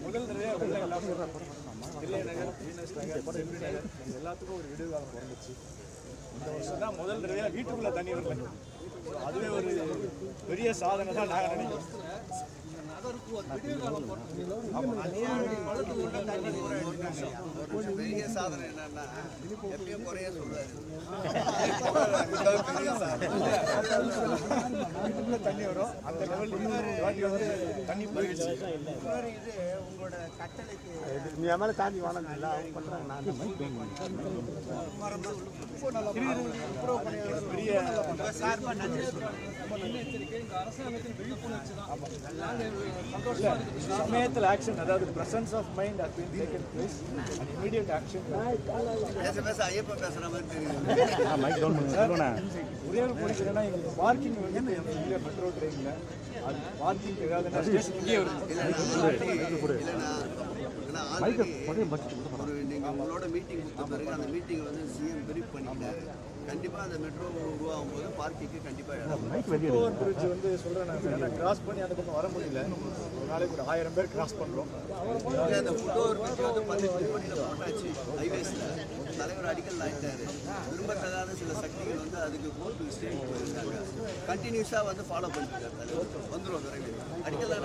முதல் தில்லைநகர், வீனஸ் நகர், செல்வி நகர் எல்லாத்துக்கும் ஒரு விடுதலை பிறந்துச்சு. இந்த வருஷம் தான் முதல் தடவையாக வீட்டுக்குள்ளே தண்ணி வரல. அதுவே ஒரு பெரிய சாதனை தான் நாங்கள் நினைக்கிறோம். பெரிய சாதனை என்னன்னா எப்பயும் குறைய சொல்றாரு. தண்ணி வரும் அந்த லெவல் தண்ணி போயிடுச்சு. இது உங்களோட கட்டளைக்கு நீ மேலே தாண்டி வாழல பண்ணுறாங்க. நான் பெரிய சமயத்தில் ஆக்ஷன், அதாவது presence of mind has been taken place and immediate action. பேச ஐயப்பன் பேசுற மாதிரி தெரியுது. ஒரே ஒரு போலீஸ்னா எங்களுக்கு பார்க்கிங் வந்து மெட்ரோ ட்ரெயினில் அது பார்க்கிங் ஏதாவது இங்கே வருது. நீங்கள் உங்களோட மீட்டிங் கொடுத்த பிறகு அந்த மீட்டிங் வந்து சிஎம் பிரீஃப் பண்ணிக்கிட்டாரு. கண்டிப்பாக அந்த மெட்ரோ உருவாகும் போது பார்க்கிங்க்கு கண்டிப்பாக பிரிட்ஜ் வந்து சொல்கிறேன். நான் கிராஸ் பண்ணி அந்த பக்கம் வர முடியல. ஒரு நாளைக்கு ஒரு 1000 பேர் கிராஸ் பண்ணுறோம். அந்த ஃபுட்ஓவர் பிரிட்ஜ் வந்து 18 கோடியில் போட்டாச்சு. ஹைவேஸில் தலைவர் அடிக்கல் ஆகிட்டாரு. விரும்பத்தகாத சில சக்திகள் வந்து அதுக்கு கோர்ட்டு ஸ்டேட் போயிருக்காங்க. கண்டினியூஸாக வந்து ஃபாலோ பண்ணிட்டு இருக்காரு. வந்துடும் விரைவில் அடிக்கல் தான்